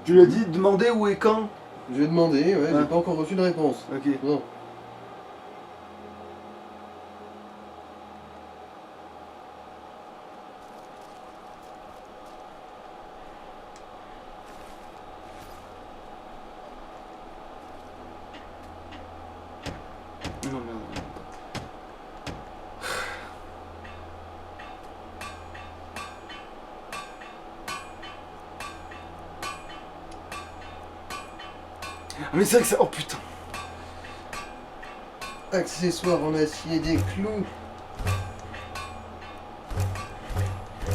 Tu lui as dit demander où et quand? Je vais demander, ouais, Ah. j'ai pas encore reçu de réponse. Ok. Non. Non, merde. Ah mais c'est vrai que ça... Oh putain. Accessoires en acier, des clous.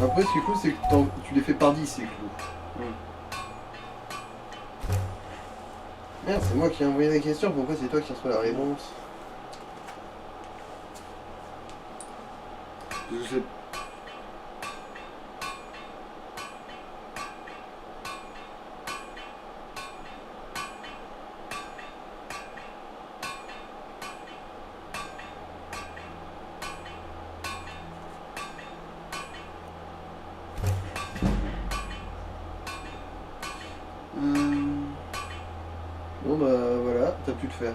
Après, ce qui est cool, c'est que tu les fais par 10 ces clous. Merde, c'est moi qui ai envoyé la question, pourquoi c'est toi qui reçois la réponse? Je sais. Bon bah voilà, t'as pu le faire.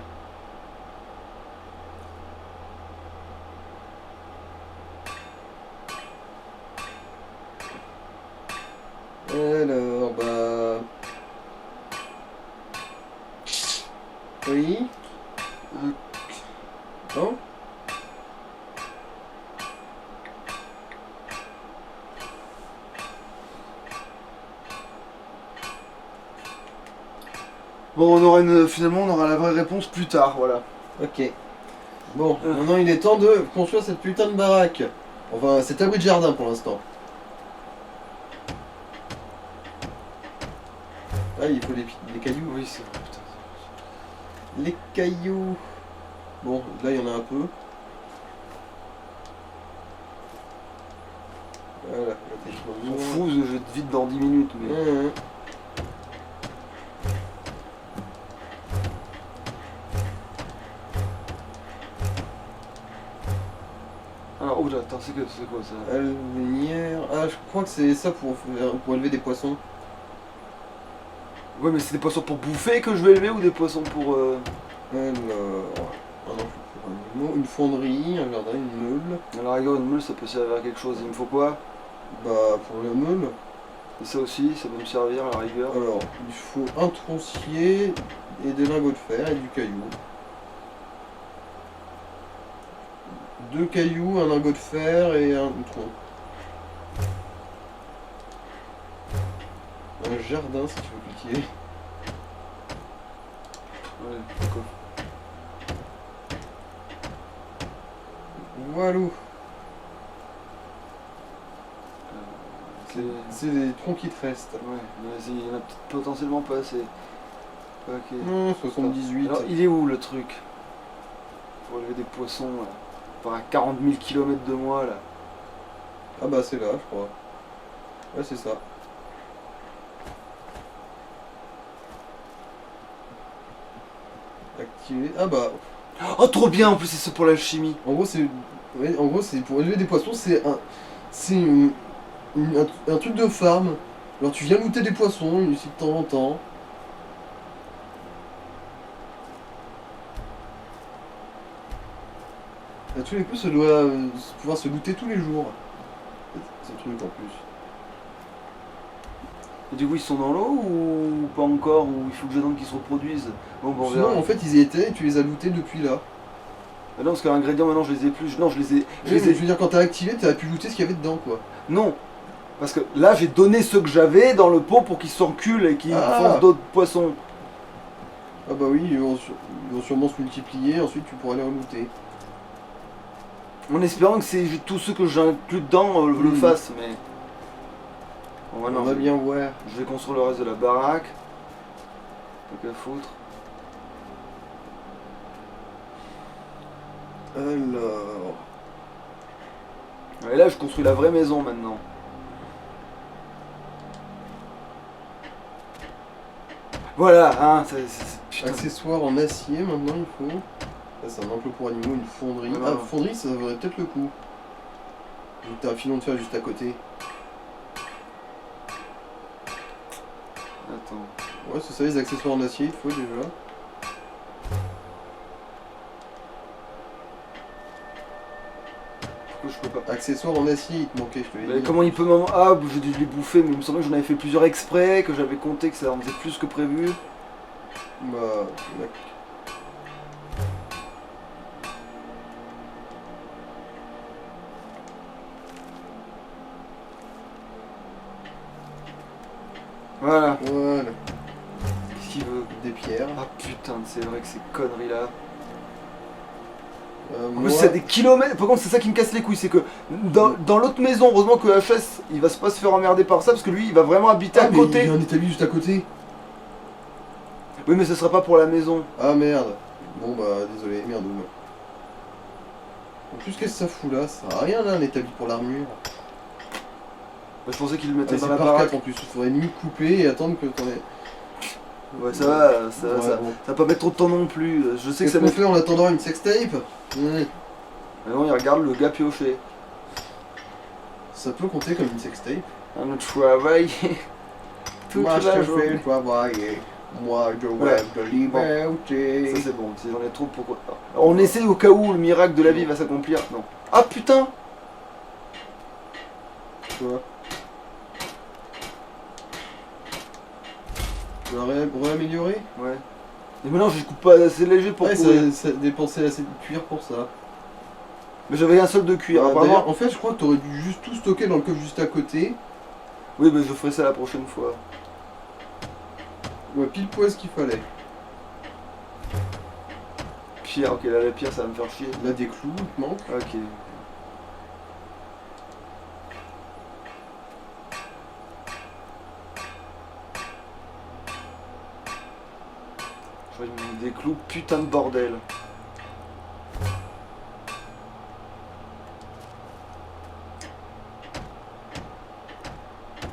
Alors bah... Oui. Non. Bon, on aura finalement, on aura la vraie réponse plus tard, voilà. Ok. Bon, maintenant il est temps de construire cette putain de baraque. Enfin, cet abri de jardin pour l'instant. Ah, il faut des cailloux. Oui, c'est vrai, putain. Les cailloux. Bon, là il y en a un peu. Voilà, là t'es trop Je m'en lourd. fous, je vais te vide dans 10 minutes, mais... Mmh. Alors, oula, attends, c'est quoi ça? Alvenière. Ah, je crois que c'est ça pour élever des poissons. Ouais, mais c'est des poissons pour bouffer que je vais élever ou des poissons pour... Alors. Ah non, pour animaux. Une fonderie, un jardin, une meule. Alors, regarde, une meule, ça peut servir à quelque chose. Il me faut quoi? Bah, pour la meule. Et ça aussi, ça peut me servir à la rigueur. Alors, il faut un troncier et des lingots de fer et du caillou. 2 cailloux, un lingot de fer et un tronc. Un jardin si tu veux cliquer. Ouais, d'accord. Voilà. C'est... C'est les troncs qui te restent. Ouais, mais il y en a peut-être potentiellement pas assez. Ok. 78. Alors, il est où le truc? Pour élever des poissons, là. Enfin, à 40 000 km de moi, là. Ah bah c'est là, je crois. Ouais, c'est ça. Activer. Ah bah. Oh, trop bien, en plus, c'est ça pour l'alchimie. En gros, c'est. Ouais, en gros, c'est pour élever des poissons, c'est un truc de farm. Alors tu viens looter des poissons ici de temps en temps. À tous les coups, ça doit pouvoir se looter tous les jours. C'est le truc en plus. Et du coup, ils sont dans l'eau ou pas encore? Ou il faut que j'attende qu'ils se reproduisent? Bon, bon, on verra. Sinon, en fait, ils y étaient et tu les as lootés depuis là. Ah non, parce que l'ingrédient, maintenant, je les ai plus. Non, je les ai... Je veux dire, quand t'as activé, t'as pu looter ce qu'il y avait dedans, quoi. Non. Parce que là, j'ai donné ceux que j'avais dans le pot pour qu'ils s'enculent et qu'ils foncent d'autres poissons. Ah bah oui, ils vont sûrement se multiplier, ensuite tu pourras les relooter. En espérant que c'est tous ceux que j'inclus dedans le fassent, mais... Bon, voilà, On va bien voir. Je vais construire le reste de la baraque. Pas qu'à foutre. Alors... Et là, je construis la vraie maison maintenant. Voilà, hein, putain. Accessoires en acier maintenant il faut. Là c'est un enclos pour animaux, une fonderie. Ah, Ah, fonderie ça vaudrait peut-être le coup. Vu que t'as un filon de fer juste à côté. Attends. Ouais, c'est ça, les accessoires en acier, il faut déjà. Pourquoi je peux pas? Accessoires en acier, il te manquait, je te l'ai Mais dit. comment il peut m'en... Ah, j'ai dû les bouffer, mais il me semblait que j'en avais fait plusieurs exprès, que j'avais compté que ça en faisait plus que prévu. Bah, mec. Voilà. Voilà, Qu'est-ce qu'il veut? des pierres. Ah putain, c'est vrai que ces conneries là. En Moi, plus, c'est à des kilomètres. Par contre, c'est ça qui me casse les couilles, c'est que dans l'autre maison, heureusement que HS, il va pas se faire emmerder par ça, parce que lui, il va vraiment habiter à mais côté. il y a un établi juste à côté. Oui, mais ce sera pas pour la maison. Ah merde. Bon bah désolé, merde. En plus qu'est-ce que ça fout là? Ça sert à rien là, un établi pour l'armure. Bah, je pensais qu'il le Ah, mettait c'est dans la par baraque. 4 en plus, il faudrait limite couper et attendre que t'en aies. Ouais, ça va, ça, Ouais, ça, bon. ça va pas mettre trop de temps non plus. Je sais que Qu'est-ce ça qu'on met. fait en attendant une sextape? Mais non, il regarde le gars piocher. Ça peut compter comme une sextape. Un autre travail. Toute Moi je la te fais journée. travailler. Moi je Ouais. rêve de liberté. Ça c'est bon, si j'en ai trop, pourquoi pas. On essaie au cas où le miracle de la vie va s'accomplir. Non. Ah putain! Quoi? Tu vas réaméliorer? Ouais. Et maintenant je coupe pas assez léger pour Ouais, courir. ça dépensait assez de cuir pour ça. Mais j'avais un seul de cuir. Ah, Apparemment. d'ailleurs, en fait, je crois que t'aurais dû juste tout stocker dans le coffre juste à côté. Oui, mais je ferai ça la prochaine fois. Ouais, pile poil ce qu'il fallait. Pierre, ok, là la pierre ça va me faire chier. Là, des clous, il te manque. Ok. Je vois des clous, putain de bordel.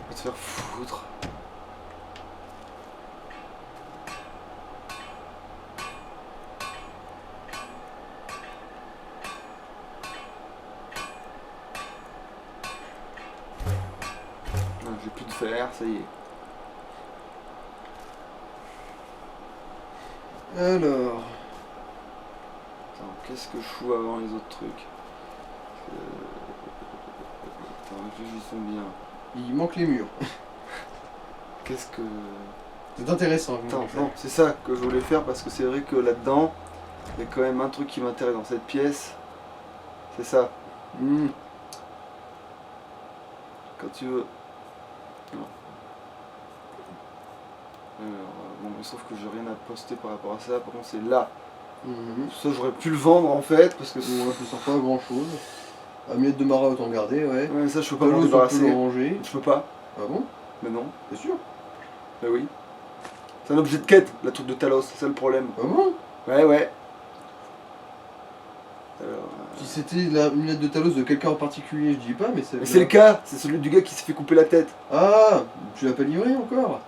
Va te faire foutre. Non, j'ai plus de fer, ça y est. Alors, Attends, qu'est-ce que je fous avant les autres trucs? Attends, réfléchissons bien. il manque les murs. Qu'est-ce que... C'est intéressant. Attends, non, c'est ça que je voulais faire parce que c'est vrai que là-dedans, il y a quand même un truc qui m'intéresse dans cette pièce. C'est ça. Hmm. Quand tu veux. Non. Bon, mais sauf que j'ai rien à poster par rapport à ça. Par contre, c'est là. Mhm. Ça, j'aurais pu le vendre en fait parce que. Ouais, ça sert pas à grand chose. Amulette de Mara, autant garder, ouais. Ouais, ça, je peux pas m'en Talos, on peut débarrasser. le ranger. Je peux pas. Ah bon? Mais non. T'es sûr? Bah oui. C'est un objet de quête, la truc de Talos. C'est ça le problème. Ah bon? Ouais, ouais. Alors, Si c'était l'amulette de Talos de quelqu'un en particulier, je dis pas, mais c'est. mais c'est le cas. C'est celui du gars qui s'est fait couper la tête. Ah! Tu l'as pas livré encore?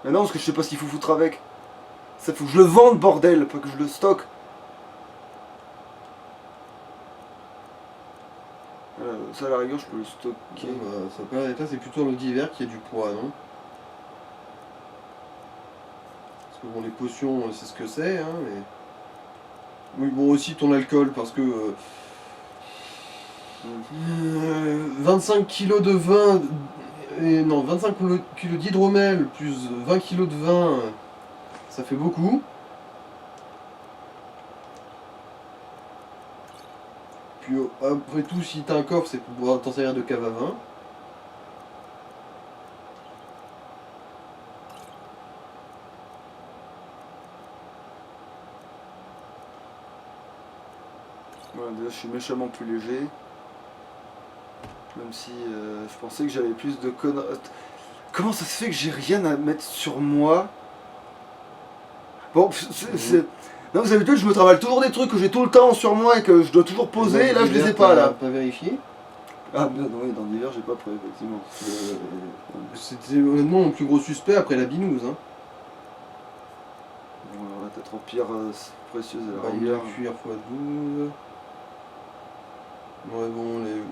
Mais non, parce que je sais pas ce qu'il faut foutre avec. Ça faut que je le vende, bordel, pas que je le stocke. Ça, à la rigueur, je peux le stocker. Bah, ça peut être là, c'est plutôt dans le divers qui a du poids, non? Parce que bon, les potions, c'est ce que c'est, hein, mais. Oui, bon, aussi ton alcool, parce que. 25 kilos de vin. Non, 25 kilos d'hydromel plus 20 kilos de vin, ça fait beaucoup. Puis après tout, si t'as un coffre, c'est pour pouvoir t'en servir de cave à vin. Voilà, déjà, je suis méchamment plus léger. Même si je pensais que j'avais plus de conneries. Comment ça se fait que j'ai rien à mettre sur moi? Bon, non, vous avez vu, je me travaille toujours des trucs que j'ai tout le temps sur moi et que je dois toujours poser, et là je les ai pas là. Pas vérifié. Ah merde, oui, dans l'hiver j'ai pas prêt, effectivement. C'était honnêtement mon plus gros suspect après la binouse. Hein. Bon, alors là, t'as trop pierre précieuse à la Bande de rigueur. cuir x12. Ouais, bon, les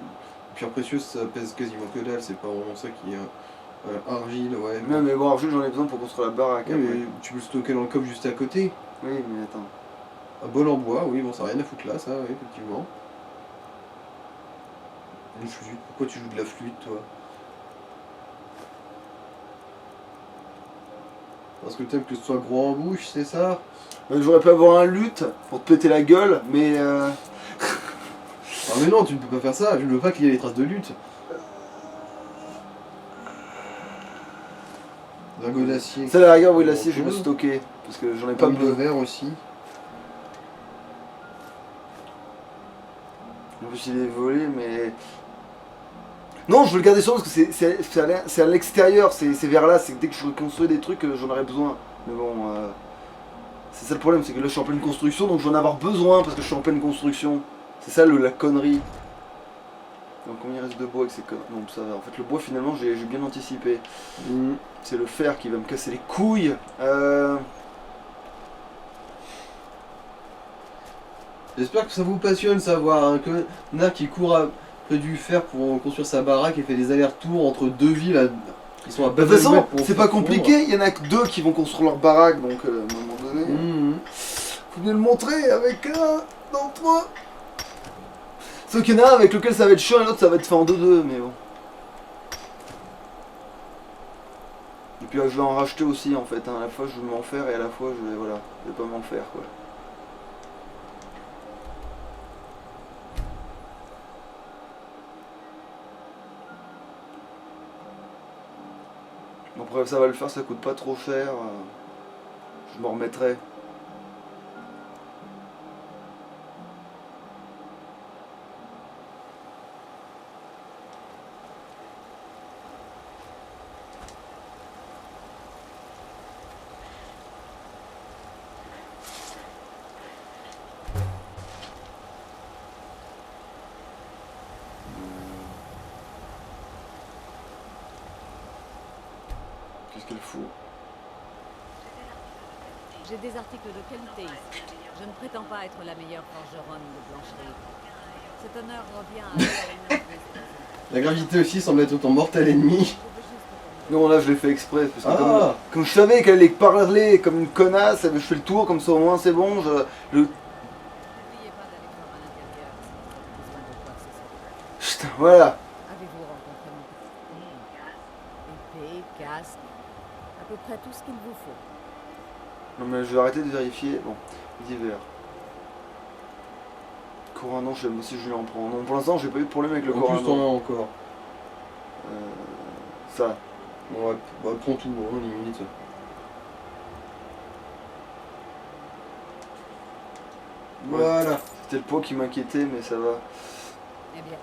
pierres précieuses ça pèse quasiment que dalle, c'est pas vraiment ça qui est Argile, ouais. Non, mais bon, argile, j'en ai besoin pour construire la baraque. Ouais, après. mais tu peux le stocker dans le coffre juste à côté. Oui, mais attends. Un bol en bois, oui, bon, ça n'a rien à foutre là, ça, oui, effectivement. Une flûte, pourquoi tu joues de la flûte, toi? Parce que t'aimes que ce soit gros en bouche, c'est ça? J'aurais pu avoir un luth pour te péter la gueule, mais Ah mais non, tu ne peux pas faire ça, je ne veux pas qu'il y ait les traces de lutte. Dragon d'acier. ça, à la rigueur, oui, l'acier, je vais le stocker. Parce que j'en ai pas Pas de besoin. verre aussi. En plus, il est volé, mais. Non, je veux le garder sur moi parce que c'est à l'extérieur, c'est vers là, c'est que dès que je reconstruis des trucs, j'en aurai besoin. Mais bon, c'est ça le problème, c'est que là je suis en pleine construction, donc je vais en avoir besoin parce que je suis en pleine construction. C'est ça la connerie. Donc combien il reste de bois avec ces conneries? Non, ça va. En fait, le bois finalement, j'ai bien anticipé. C'est le fer qui va me casser les couilles. J'espère que ça vous passionne savoir un connard qui court après du fer pour construire sa baraque et fait des allers-retours entre deux villes. Ils sont à De toute façon, Battlefield pour c'est faire pas compliqué, il y en a que deux qui vont construire leur baraque, donc à un moment donné. fondre. Faut bien le montrer avec un d'entre eux. Sauf qu'il y en a un avec lequel ça va être chiant et l'autre ça va être fait en 2-2, mais bon. Et puis je vais en racheter aussi en fait, hein. À la fois je vais m'en faire et à la fois je vais, voilà, je vais pas m'en faire quoi. Bon, après ça va le faire, ça coûte pas trop cher. Je m'en remettrai. Qu'est-ce qu'elle fout? J'ai des articles de qualité ici. Je ne prétends pas être la meilleure forgeronne de blancherie. Cet honneur revient à la La gravité aussi semble être ton mortel ennemi. Non, là je l'ai fait exprès, parce que Ah. comme je savais qu'elle allait parler comme une connasse, je fais le tour, comme ça au moins c'est bon. N'oubliez pas d'aller voir à l'intérieur si vous avez besoin de quoi que ce soit. Putain, voilà. Avez-vous rencontré mon petit épée, casque, à peu près tout ce qu'il vous faut. Non mais je vais arrêter de vérifier. Bon, divers. Corindon, je sais même si je lui en prends. Non, pour l'instant j'ai pas eu de problème avec le En plus, t'en as Corindon. encore. Ça. Bon, ouais, bah, prends tout, hein, limite. Voilà. C'était le pot qui m'inquiétait, mais ça va. Eh bien,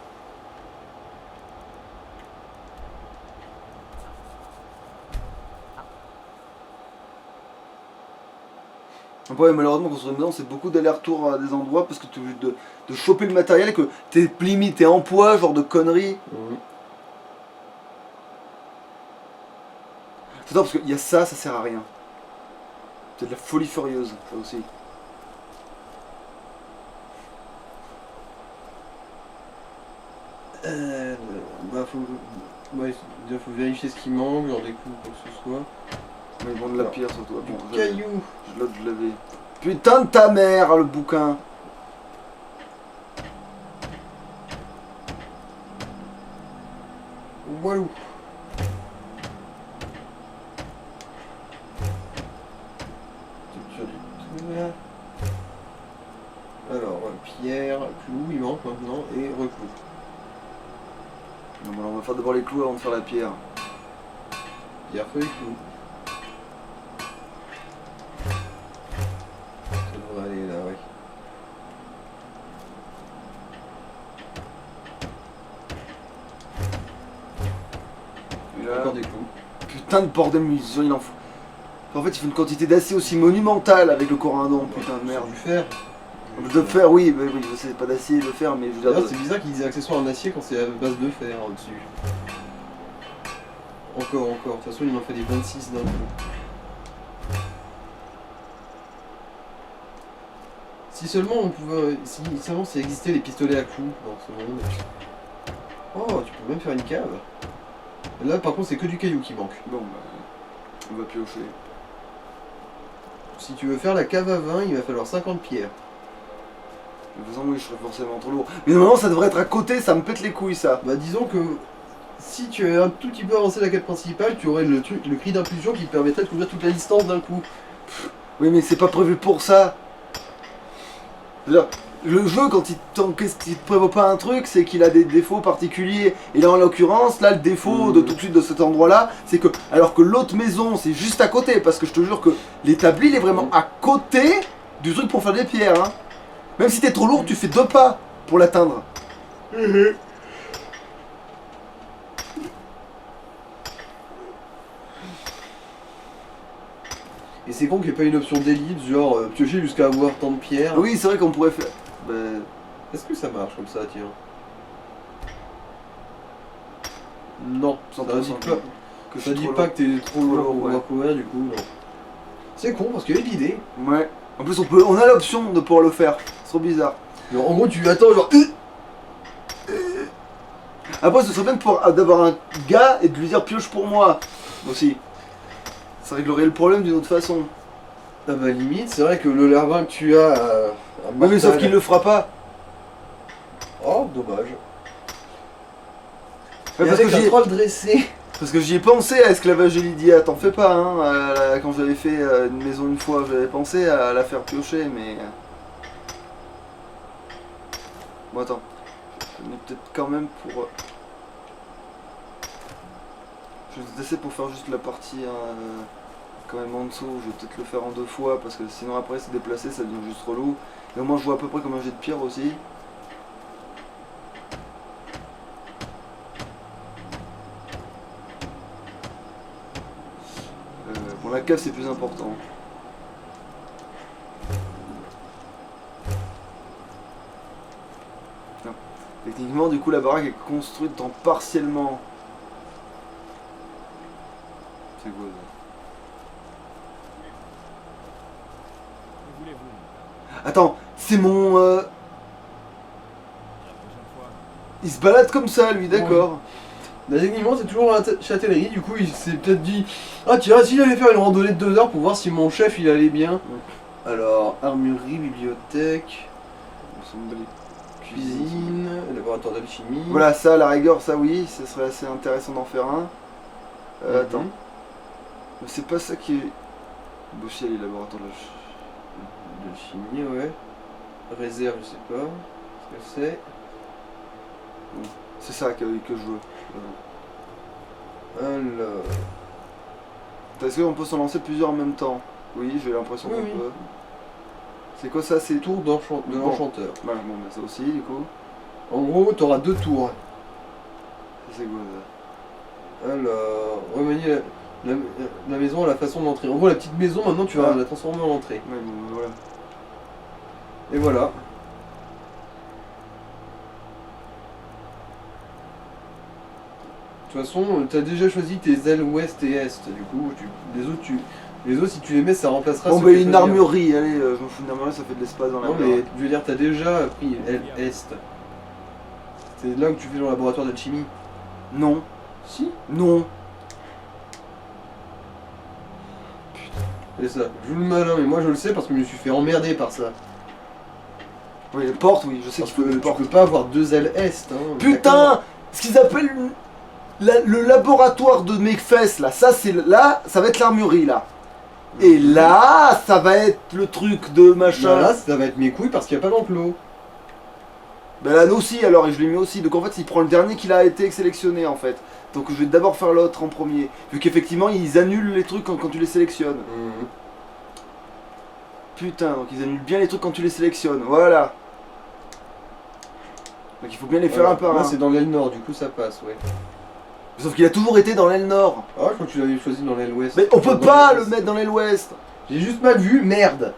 Après, malheureusement, construire une maison, c'est beaucoup d'aller-retour à des endroits parce que tu es obligé de choper le matériel et que t'es limite, t'es en poids, genre de conneries. C'est parce qu'il y a ça, ça sert à rien. C'est de la folie furieuse, ça aussi. Bah, faut vérifier ce qui manque, genre des coups, quoi que ce soit. Mais bon, de la pierre surtout. Bon, Du caillou. je l'avais. Putain de ta mère, le bouquin. Walou. Alors, pierre, clou, il manque maintenant, et reclou. Non, bon, on va faire d'abord les clous avant de faire la pierre. Pierre, feuille, clou. Ça devrait aller là, ouais. Et là, Encore des clous. putain de bordel, mais il en fout. En fait, il faut une quantité d'acier aussi monumentale avec le corindon, putain de merde. Du fer. De fer, oui, oui, je sais, pas d'acier, de fer, mais je veux dire. D'ailleurs, c'est bizarre qu'ils disent accessoires en acier quand c'est à base de fer au-dessus. Encore. De toute façon, il en fait des 26 d'un coup. Si seulement on pouvait. Si seulement ça existait les pistolets à clous dans ce monde. Oh, tu peux même faire une cave. Là, par contre, c'est que du caillou qui manque. Bon, bah, on va piocher. Si tu veux faire la cave à vin, il va falloir 50 pierres. De toute façon, oui, je serais forcément trop lourd. Mais normalement, ça devrait être à côté, ça me pète les couilles, ça. Bah, disons que si tu avais un tout petit peu avancé la quête principale, tu aurais le cri d'impulsion qui te permettrait de couvrir toute la distance d'un coup. Oui, mais c'est pas prévu pour ça. C'est-à-dire, le jeu, qu'est-ce qu'il te prévoit pas un truc, c'est qu'il a des défauts particuliers. Et là, en l'occurrence, là, le défaut de tout de suite de cet endroit-là, c'est que, alors que l'autre maison, c'est juste à côté, parce que je te jure que l'établi, il est vraiment à côté du truc pour faire des pierres. Hein. Même si t'es trop lourd, tu fais 2 pas pour l'atteindre. Et c'est con qu'il n'y ait pas une option d'ellipse, genre piocher jusqu'à avoir tant de pierres. Oui, c'est vrai qu'on pourrait faire. Bah, Est-ce que ça marche comme ça, tiens? Non, ça Sans dit trop pas, lourd. Que je ça suis dit trop pas lourd. que t'es trop lourd lourd, pour ouais. pouvoir courir, du coup, non. C'est con parce qu'il y a l'idée. Ouais. En plus, on a l'option de pouvoir le faire. C'est trop bizarre. Genre, en gros, tu attends, genre. Après, ce serait bien d'avoir un gars et de lui dire pioche pour moi aussi. Ça réglerait le problème d'une autre façon. Ah bah, limite, c'est vrai que le larbin que tu as. Oui, mais sauf qu'il le fera pas. Oh, dommage. Ouais, Et parce, que avec un j'y ai, troll dressé. parce que j'y ai pensé à esclavager Lydia, t'en fais pas, hein. Quand j'avais fait une maison une fois, j'avais pensé à la faire piocher, mais. Bon, attends. Je mets peut-être quand même pour. Je vais essayer pour faire juste la partie quand même en dessous. Je vais peut-être le faire en 2 fois parce que sinon après se déplacer ça devient juste relou. Et au moins je vois à peu près combien j'ai de pierre aussi. Bon, la cave c'est plus important. Non. Techniquement du coup la baraque est construite en partiellement. C'est quoi ça? Que voulez-vous? Attends, c'est mon... La prochaine fois. Il se balade comme ça lui, d'accord. Bah, techniquement, c'est toujours la châtellerie, du coup, il s'est peut-être dit ah, tiens, s'il allait faire une randonnée de 2 heures pour voir si mon chef il allait bien. Alors, armurerie, bibliothèque, On s'en bat les cuisine, laboratoire d'alchimie. Voilà, ça, à la rigueur, ça oui, ça serait assez intéressant d'en faire un. Mhm. Attends. Mais c'est pas ça qui est... Boucher les laboratoires de D'alchimie, ouais. Réserve, je sais pas ce que c'est. C'est ça que je veux. Alors. Est-ce qu'on peut s'en lancer plusieurs en même temps? Oui, j'ai l'impression Oui, qu'on oui. peut. C'est quoi ça? C'est Tour de Bon. l'enchanteur. Voilà, bon, bah ça aussi, du coup. En gros, t'auras 2 tours. Ça, c'est quoi ça? Alors, remanier la maison à la façon d'entrée. En gros, la petite maison, maintenant, tu vas Ah. la transformer en entrée. Ouais, bon, voilà. Et voilà. De toute façon, tu as déjà choisi tes ailes ouest et est. Du coup, les autres, si tu les mets, ça remplacera Bon, ceux bah que tu une choisiras. armurerie, allez, je m'en fous d'une armurerie, ça fait de l'espace dans la Non, mais baraque. je veux dire, t'as déjà pris aile est. C'est là que tu fais ton laboratoire d'alchimie. Non, Si. non. C'est ça. Joue le malin, mais moi je le sais parce que je me suis fait emmerder par ça. Oui, les portes, oui, je sais Parce qu'il faut que des tu portes. peux pas avoir 2 ailes est. Hein, d'accord. Putain! Ce qu'ils appellent le laboratoire de mes fesses, là, ça va être l'armurerie, là. Et là, ça va être le truc de machin. Bah là, ça va être mes couilles parce qu'il n'y a pas d'enclos. Ben là, nous aussi, alors, et je l'ai mis aussi. Donc en fait, il prend le dernier qu'il a été sélectionné, en fait. Donc je vais d'abord faire l'autre en premier. Vu qu'effectivement, ils annulent les trucs quand tu les sélectionnes. Putain, donc ils annulent bien les trucs quand tu les sélectionnes. Voilà. Donc il faut bien les faire un par Là, un. c'est dans l'aile nord, du coup ça passe, ouais. Sauf qu'il a toujours été dans l'aile nord. Ah, je crois que tu l'avais choisi dans l'aile ouest. Mais on peut Dans pas l'aile le ouest. mettre dans l'aile ouest. J'ai juste mal vu, merde.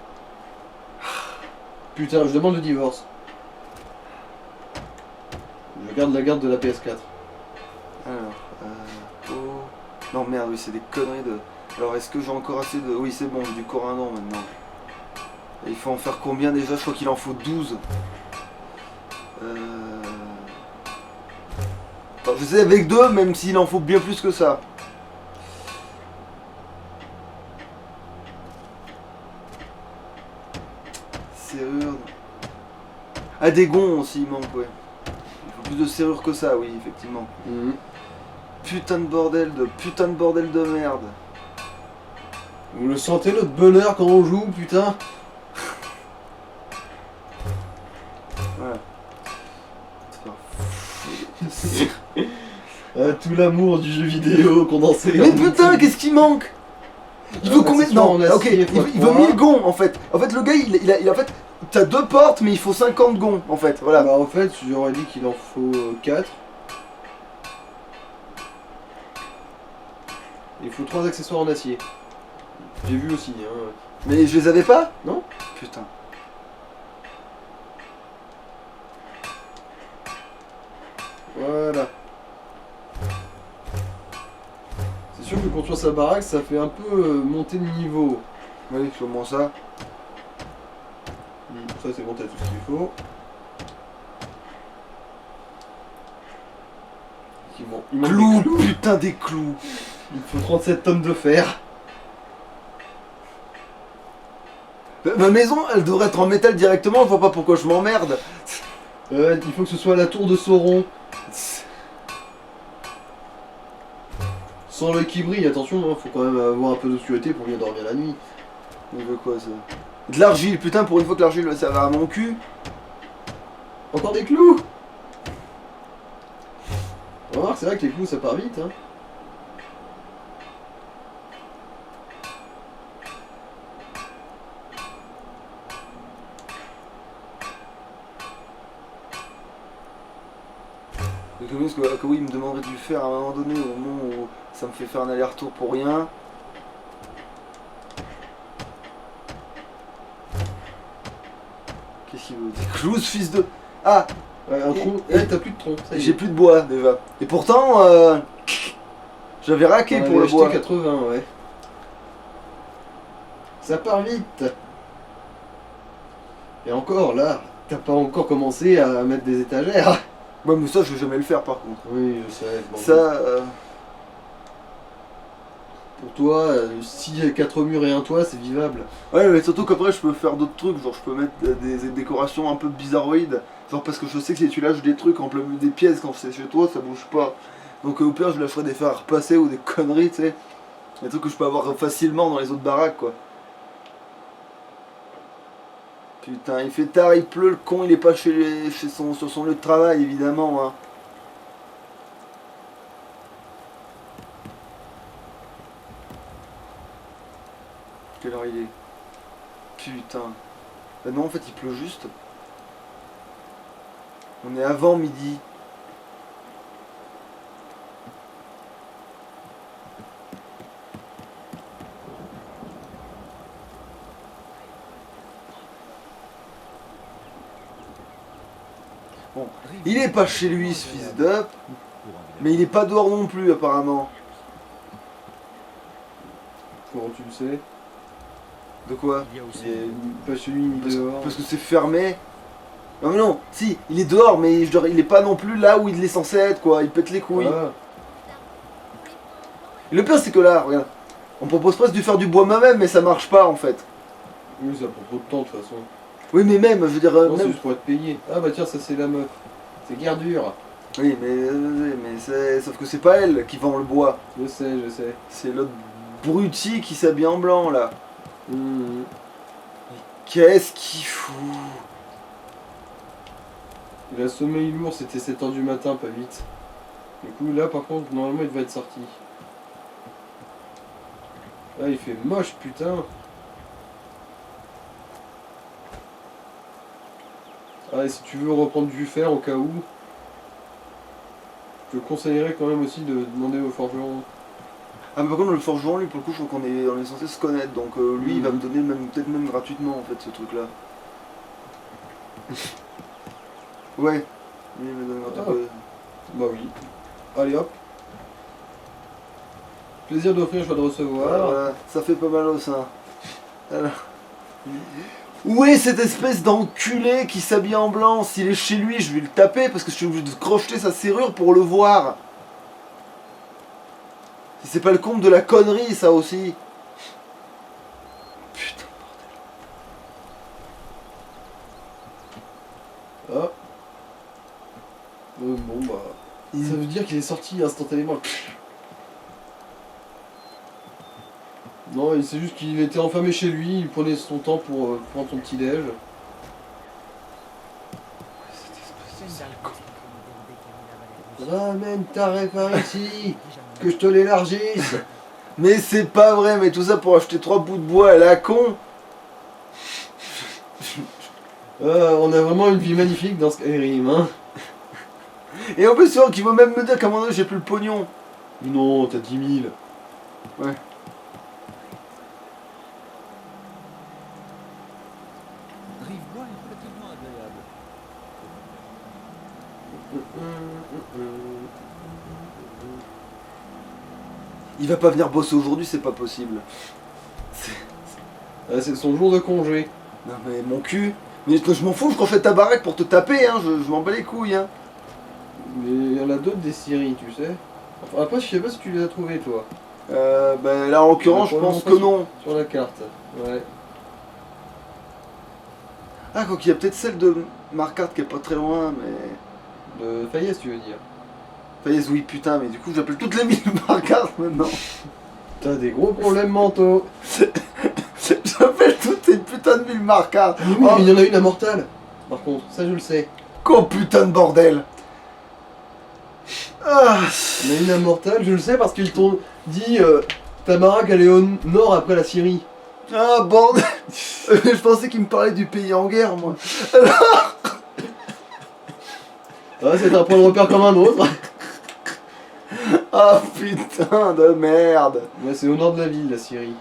Putain, je demande le divorce. Je garde la garde de la PS4. Alors, oh. Non, merde, oui, c'est des conneries de... Alors, est-ce que j'ai encore assez de... Oui, c'est bon, j'ai du corindon maintenant. Et il faut en faire combien déjà? Je crois qu'il en faut 12. Enfin, je sais avec 2, même s'il en faut bien plus que ça. Serrure. Ah, des gonds aussi, il manque, ouais. Il faut plus de serrure que ça, oui, effectivement. Putain de bordel de merde. Vous le sentez notre bonheur quand on joue, putain? Voilà. Tout l'amour du jeu vidéo condensé. Mais putain, qu'est-ce qui manque? Il veut combien? Non, ok, il veut 1000 gonds en fait. En fait, le gars, il en fait, t'as 2 portes, mais il faut 50 gonds en fait. Voilà. Bah, en fait, j'aurais dit qu'il en faut 4. Il faut 3 accessoires en acier. J'ai vu aussi, hein. Mais je les avais pas? Non. Putain. Voilà. C'est sûr que construire sa baraque, ça fait un peu monter de niveau. Oui, c'est au moins ça. Ça, c'est bon, t'as tout ce qu'il faut. Il manque Clous, des clous. putain des clous. Il faut 37 tonnes de fer. Ma maison, elle devrait être en métal directement, je vois pas pourquoi je m'emmerde. Il faut que ce soit la tour de Sauron. Sans l'œil qui brille, attention, hein, faut quand même avoir un peu d'obscurité pour bien dormir la nuit. Il veut quoi ça? De l'argile, putain, pour une fois que l'argile ça va à mon cul. Encore des clous. Remarque, c'est vrai que les clous ça part vite, hein. Parce que oui, il me demanderait de lui faire à un moment donné, au moment où ça me fait faire un aller-retour pour rien. Qu'est-ce qu'il veut? Des clous, ce fils de... Ah! Ouais, un tronc. T'as plus de tronc. ça y est. J'ai plus de bois déjà. Et pourtant, j'avais raqué On pour avait le bois. acheté 80, ouais. Ça part vite. Et encore, là, t'as pas encore commencé à mettre des étagères. Ouais, mais ça, je vais jamais le faire par contre. Oui, je sais. Bon, Ça, pour toi, si 4 murs et un toit, c'est vivable. ouais, mais surtout qu'après, je peux faire d'autres trucs. Genre, je peux mettre des décorations un peu bizarroïdes. Genre, parce que je sais que si tu lâches des trucs en plein milieu des pièces quand c'est chez toi, ça bouge pas. Donc, au pire, je lâcherai des fers à repasser ou des conneries, tu sais. Des trucs que je peux avoir facilement dans les autres baraques, quoi. Putain, il fait tard, il pleut, le con, il est pas sur son lieu de travail, évidemment, hein. Quelle heure il est? Putain. Bah non, en fait, il pleut juste. On est avant midi. Bon, il est pas chez lui, ce fils d'up, mais il est pas dehors non plus, apparemment. Comment tu le sais? De quoi? Il y a aussi Il est pas chez lui ni dehors. Parce que c'est fermé. Non mais non, si, il est dehors, mais genre, il est pas non plus là où il est censé être, quoi. Il pète les couilles. Ah. Et le pire, c'est que là, regarde, on propose presque de faire du bois moi-même, mais ça marche pas, en fait. Oui, ça prend trop de temps de toute façon. Oui, mais même, je veux dire, Non, c'est même... juste pour être payé. Ah bah tiens, ça c'est la meuf. C'est guerre dure. Oui, mais c'est... Sauf que c'est pas elle qui vend le bois. Je sais, je sais. C'est l'autre bruti qui s'habille en blanc, là. Mhm. Qu'est-ce qu'il fout? Il a sommeil lourd, c'était 7h du matin, pas vite. Du coup, là par contre, normalement il devait être sorti. Là, il fait moche, putain. Ah, et si tu veux reprendre du fer au cas où, je te conseillerais quand même aussi de demander au forgeron. Ah, mais par contre, le forgeron, lui, pour le coup, je crois on est censé se connaître. Donc, lui, il va me donner peut-être même gratuitement, en fait, ce truc-là. Ouais. Lui, il me donne gratuitement. Bah oui. Allez hop. Plaisir d'offrir, choix de recevoir. Ça fait pas mal au sein. Alors. Où est cette espèce d'enculé qui s'habille en blanc? S'il est chez lui, je vais le taper parce que je suis obligé de crocheter sa serrure pour le voir. Si c'est pas le compte de la connerie, ça aussi. Putain, Ah. Bon bah... bordel. Ça veut dire qu'il est sorti instantanément. Non, c'est juste qu'il était enfermé chez lui, il prenait son temps pour prendre son petit déj. Ramène ta réparée ici, que je te l'élargisse. Mais c'est pas vrai, mais tout ça pour acheter 3 bouts de bois à la con. On a vraiment une vie magnifique dans Skyrim, hein. Et en plus, c'est vrai qu'il va même me dire qu'à un moment donné, j'ai plus le pognon. Non, t'as 10 000. Ouais. Rive-Bois est relativement agréable. Il va pas venir bosser aujourd'hui, c'est pas possible. C'est son jour de congé. Non mais mon cul. Mais je m'en fous, je refais ta baraque pour te taper, hein. Je m'en bats les couilles, hein. Mais il y en a d'autres des Syries, tu sais. Enfin, après, je sais pas si tu les as trouvés, toi. Ben là en l'occurrence, je pense que non. Sur la carte, ouais. Ah, quoi qu'il y a peut-être celle de Marquardt qui est pas très loin, mais. De Fayez, tu veux dire. Fayez, oui, putain, mais du coup, j'appelle toutes les villes Marquardt maintenant. T'as des gros problèmes mentaux. J'appelle toutes les putains de villes Marquardt. Oui, mais il y en a une à Mortal. Par contre, ça je le sais. Oh putain de bordel. Ah. Il y en a une à Mortal, je le sais parce qu'ils t'ont dit ta baraque elle est au nord après la Syrie. Ah bordel. Je pensais qu'il me parlait du pays en guerre, moi. Ah, c'est un point de repère comme un autre. Ah putain de merde. Ouais, c'est au nord de la ville, la Syrie.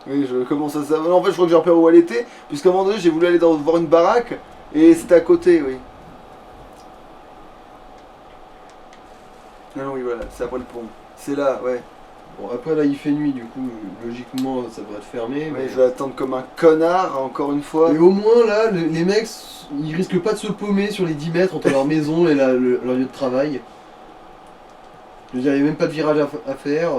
Oui, je commence à savoir. En fait, je crois que j'ai repéré où elle était, puisqu'à un moment donné, j'ai voulu aller voir une baraque, et c'était à côté, oui. Non, oui, voilà, c'est après le pont. C'est là, ouais. Bon, après là il fait nuit, du coup, logiquement ça devrait être fermé. Mais je vais attendre comme un connard, encore une fois. Et au moins là, les mecs, ils risquent pas de se paumer sur les 10 mètres entre leur maison et leur lieu de travail. Je veux dire, il n'y a même pas de virage à faire.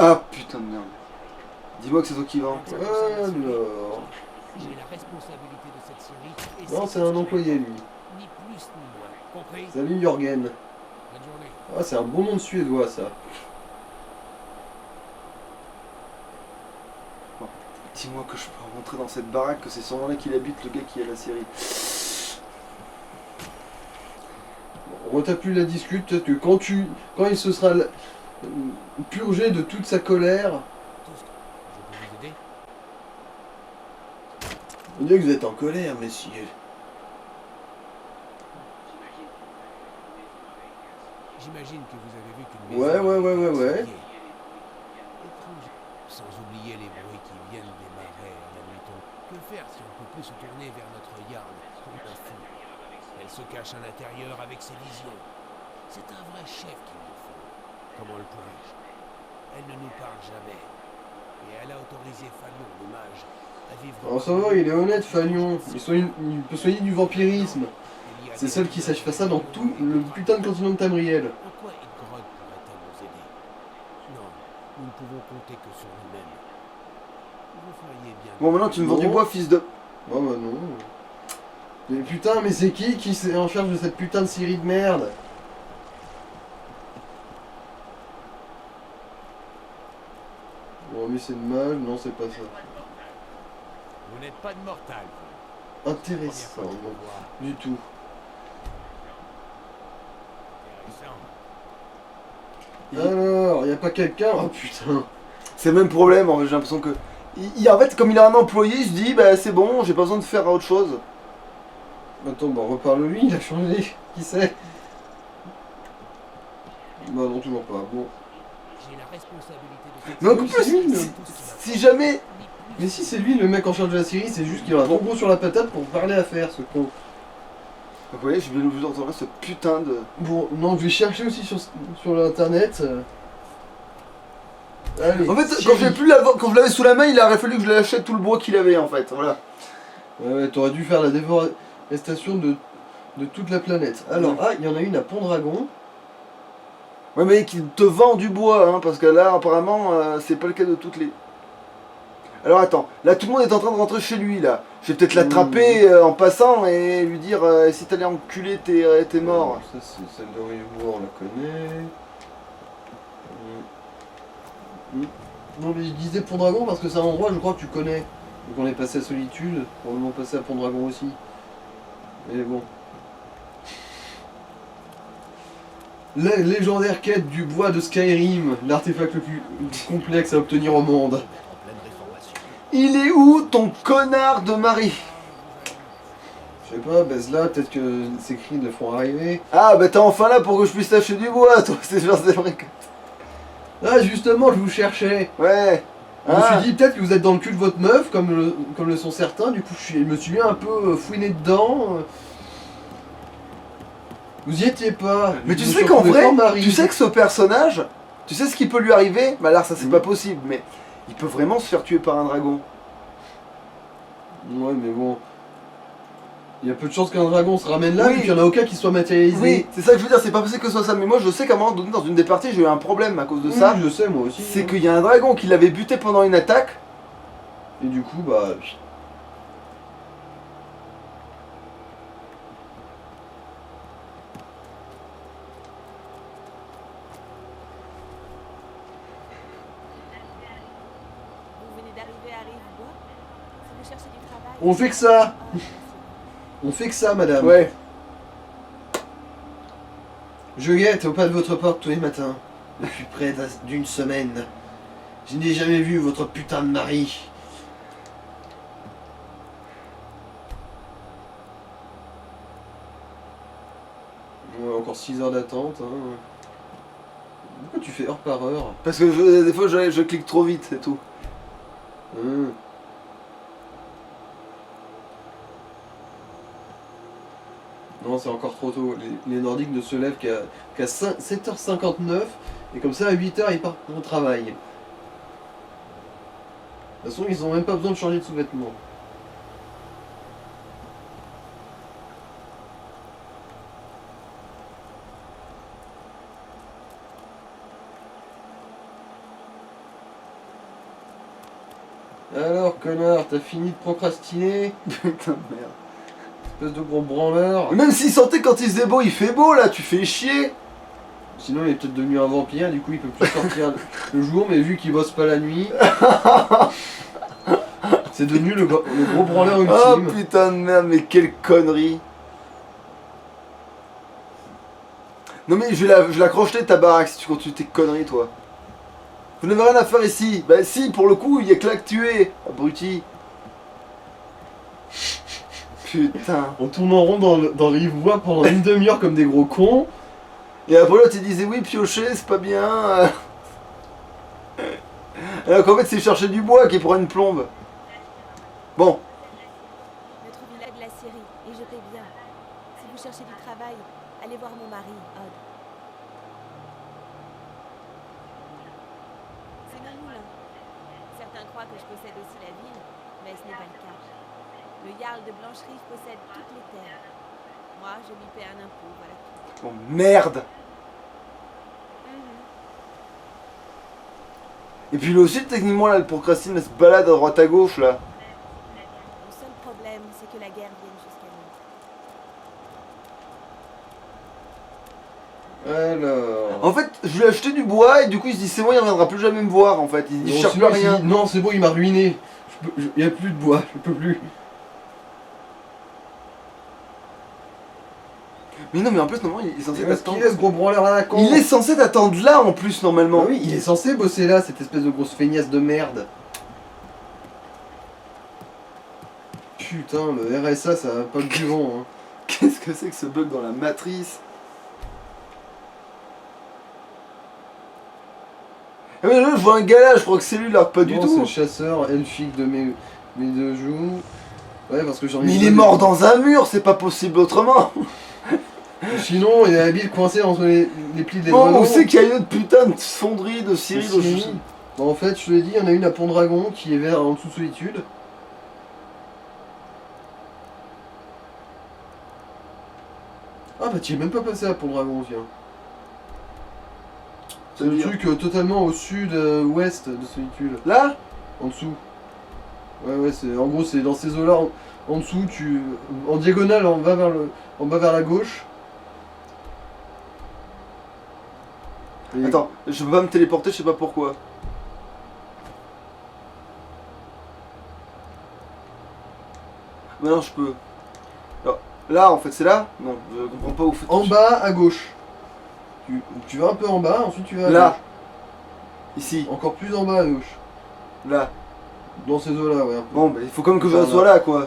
Ah putain de merde. Dis-moi que c'est toi qui vends. Alors... J'ai la responsabilité de cette série. Et Non, c'est un employé lui. Ni plus ni moins. Compris? Salut Jorgen. Bonne journée. Ah, c'est un bon nom de suédois ça. Dis-moi que je peux rentrer dans cette baraque, que c'est sûrement là qu'il habite, le gars qui a la série. On retape plus la discute, peut-être que quand il se sera purgé de toute sa colère, Tous, je peux vous aider? on dirait que vous êtes en colère, messieurs. J'imagine que vous avez vu qu'une Ouais, maison ouais, ouais, avait été ouais, ouais. incendiée. Étrange. Sans oublier les bruits qui viennent des marais, admettons. Que faire si on ne peut plus se tourner vers notre yard? On s'en fout. Elle se cache à l'intérieur avec ses visions. C'est un vrai chef qu'il nous faut. Comment le pourrais-je? Elle ne nous parle jamais. Et elle a autorisé Falion, le mage, à vivre... Alors ça va, il est honnête, Falion. Il peut soigner du vampirisme. C'est celle qui sache faire ça dans tout le putain de continent de Tamriel. En quoi Yggrotte pourrait-elle nous aider? Non, nous ne pouvons compter que sur nous-mêmes. Vous feriez bien... Bon, maintenant tu me vends du Non. bois, fils de. Oh bah non. Mais putain, mais c'est qui est en charge de cette putain de Syrie de merde? Bon, mais c'est de mal, non, c'est pas ça. Vous n'êtes pas de mortal. Intéressant, Première fois que je non, vous vois. du tout. Intéressant. Alors, y a pas quelqu'un? Oh putain. C'est le même problème, en fait, j'ai l'impression que. En fait, comme il a un employé, il se dit, bah c'est bon, j'ai pas besoin de faire autre chose. Attends, bah reparle-lui, il a changé. Qui c'est? Bah non, toujours pas. Bon. J'ai la responsabilité de cette Mais en plus, c'est lui, si jamais... Mais si c'est lui le mec en charge de la série, c'est juste qu'il a trop gros sur la patate pour parler à faire ce con. Vous voyez, j'ai bien obligé d'entendre ce putain de... Bon, non, je vais chercher aussi sur l'internet. Allez, En fait, Thierry. quand je l'avais sous la main, il aurait fallu que je l'achète tout le bois qu'il avait, en fait, voilà. Ouais, t'aurais dû faire la déforestation de toute la planète. Alors, Ouais. ah, il y en a une à Pont-Dragon. Ouais, mais qui te vend du bois, hein, parce que là, apparemment, c'est pas le cas de toutes les... Alors attends, là tout le monde est en train de rentrer chez lui là. Je vais peut-être l'attraper en passant et lui dire si t'allais enculer t'es mort. Ça c'est celle de Rivoire, on la connaît. Non mais je disais Pont-Dragon parce que c'est un endroit je crois que tu connais. Donc on est passé à Solitude, probablement passé à Pont-Dragon aussi. Mais bon. La légendaire quête du bois de Skyrim, l'artefact le plus complexe à obtenir au monde. En pleine réformation. Il est où ton connard de mari? Je sais pas, baise là, peut-être que ces cris le feront arriver. Ah bah t'es enfin là pour que je puisse lâcher du bois toi, c'est vrai que... Ah justement, je vous cherchais. Ouais. Je me Ah. suis dit peut-être que vous êtes dans le cul de votre meuf, comme le sont certains, du coup je me suis mis un peu fouiné dedans. Vous y étiez pas. Mais tu Je me sais suis qu'en retrouvé vrai, sans mari. tu sais que ce personnage, tu sais ce qui peut lui arriver? Bah là ça c'est Mhm. pas possible, mais il peut vraiment se faire tuer par un dragon. Ouais mais bon. Il y a peu de chances qu'un dragon se ramène là, Oui. vu qu'il n'y en a aucun qui soit matérialisé. Oui, c'est ça que je veux dire, c'est pas possible que ce soit ça, mais moi je sais qu'à un moment donné dans une des parties j'ai eu un problème à cause de ça. Oui, je sais moi aussi. C'est qu'il y a un dragon qui l'avait buté pendant une attaque. Et du coup, bah. Vous venez d'arriver à Rivebois? Si vous cherchez du travail... On fait que ça. Ah, merci. On fait que ça, madame. Ouais. Je guette au pas de votre porte tous les matins. Depuis près d'une semaine. Je n'ai jamais vu votre putain de mari. Ouais, encore 6 heures d'attente. Hein. Pourquoi tu fais heure par heure? Parce que des fois je clique trop vite, c'est tout. Hein. Non, c'est encore trop tôt. Les Nordiques ne se lèvent qu'à 7h59 et comme ça à 8h ils partent au travail. De toute façon, ils ont même pas besoin de changer de sous-vêtements. Alors, connard, t'as fini de procrastiner? Putain de merde. Espèce de gros branleur. Même s'il sentait quand il faisait beau, il fait beau là, tu fais chier. Sinon, il est peut-être devenu un vampire, du coup, il peut plus sortir le jour, mais vu qu'il bosse pas la nuit, c'est devenu le gros branleur Oh ultime. putain de merde, mais quelle connerie. Non mais je vais la crocheter ta baraque si tu continues tes conneries toi. Vous n'avez rien à faire ici. Bah si, pour le coup, il y a que là que tu es, abruti. Putain. On tourne en rond dans Rivoire pendant une demi-heure comme des gros cons. Et après l'autre il disait oui piocher c'est pas bien. Alors qu'en fait c'est chercher du bois qui prend une plombe. Bon, Notre village de la Syrie, et je paie bien. Si vous cherchez du travail, allez voir mon mari, Odd. C'est mon moulin. Certains croient que je possède aussi la ville, mais ce n'est pas le cas. Le Jarl de Blancherive possède toutes les terres. Moi, je lui paie un impôt, voilà tout. bon merde. Et puis lui aussi techniquement là le procrastine, elle se balade à droite à gauche là. Le seul problème, c'est que la guerre vienne jusqu'à nous. Alors. En fait, je lui ai acheté du bois et du coup il se dit c'est bon, il reviendra plus jamais me voir en fait. Il Non, cherche sinon, plus il s'est rien. dit, non, c'est bon, il m'a ruiné. Il n'y a plus de bois, je peux plus. Mais non mais en plus normalement il est censé Parce t'attendre. qu'il est ce gros branleur à la con. Il est censé t'attendre là en plus normalement. Ah oui, il est censé bosser là, cette espèce de grosse feignasse de merde. Putain, le RSA, ça va pas du vent. Hein. Qu'est-ce que c'est que ce bug dans la matrice? Ah mais là, je vois un gars là, je crois que c'est lui là, pas du Non, c'est tout. le chasseur elfique de mes deux joues. Ouais, parce que j'en ai Mais il deux est des- mort dans un mur, c'est pas possible autrement. Sinon, il a la bille coincée entre les plis des Bon, dragons. on sait qu'il y a une autre putain de fonderie de Cyril. Cyril. Bon, en fait, je te l'ai dit, il y en a une à Pont-Dragon qui est vers en dessous de Solitude. Ah bah tu es même pas passé à Pont-Dragon, tiens. C'est le truc totalement au sud-ouest de Solitude. Là En dessous. Ouais, c'est en gros c'est dans ces eaux-là. En dessous, en diagonale, on va vers la gauche. Et- Attends, je peux pas me téléporter, je sais pas pourquoi. Maintenant je peux. Alors, là en fait c'est là. Non, je comprends pas où faut. En bas à gauche. Tu vas un peu en bas, ensuite tu vas à Là. gauche. Ici. Encore plus en bas à gauche. Là. Dans ces eaux-là, ouais. Bon, bah il faut quand même que je Voilà. sois là quoi.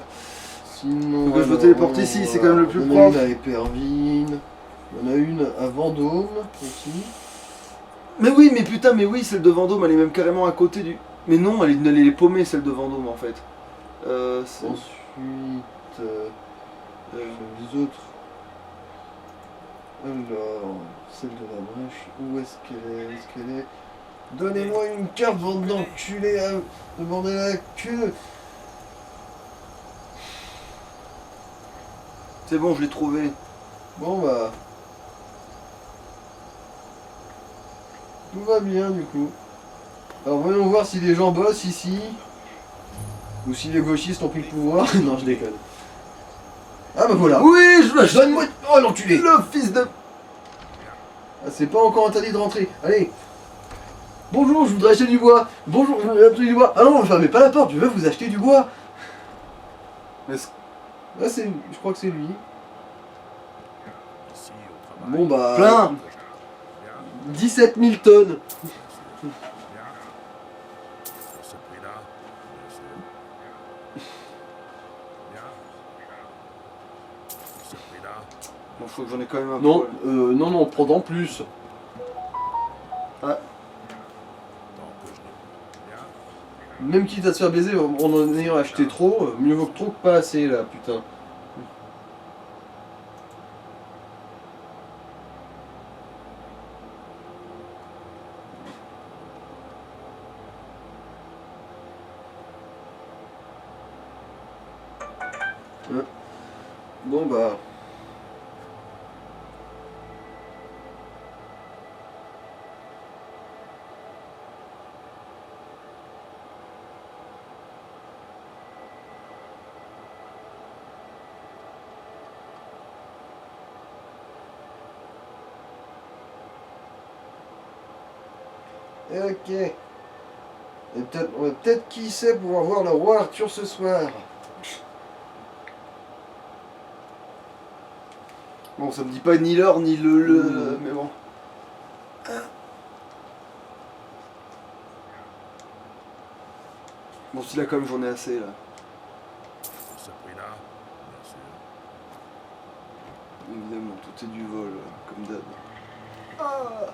Sinon. Faut que je me alors, téléporte ici, c'est quand même le plus Il y en a proche. une à Éperville. Il y en a une à Vendôme aussi. Mais oui, mais putain, mais oui, celle de Vendôme, elle est même carrément à côté du. Mais non, elle est paumée celle de Vendôme en fait. Ensuite. Les autres. Alors. Celle de la brèche. Où est-ce qu'elle est? Est-ce qu'elle est? Donnez-moi une carte, bande d'enculés à demander la queue. C'est bon, je l'ai trouvé. Bon bah. Tout va bien du coup. Alors voyons voir si les gens bossent ici. Ou si les gauchistes ont pris le pouvoir. Non, je déconne. Ah bah voilà. Oui, je le Donne-moi. Oh l'enculé. Le fils de. Ah, c'est pas encore interdit de rentrer. Allez. Bonjour, je voudrais acheter du bois. Bonjour, je voudrais acheter du bois. Ah non, ne fermez pas la porte, je veux vous acheter du bois. Mais Ah, je crois que c'est lui. Ici, au travail. Bon bah. plein. 17 000 tonnes. Bien. À ce prix-là, bien sûr. Bien. À ce prix-là, Bon, faut que j'en ai quand même un Non, peu. non, prends en plus. Ah, tant que je n'ai bien. Même quitte à se faire baiser en ayant acheté trop, mieux vaut que trop que pas assez là, putain. Bon bah. Ok. Et peut-être qui sait pouvoir voir le roi Arthur ce soir. bon, ça me dit pas ni l'heure ni mais bon. Bon, si là, quand même, j'en ai assez là. À ce prix-là, bien sûr. Évidemment, tout est du vol, comme d'hab. Ah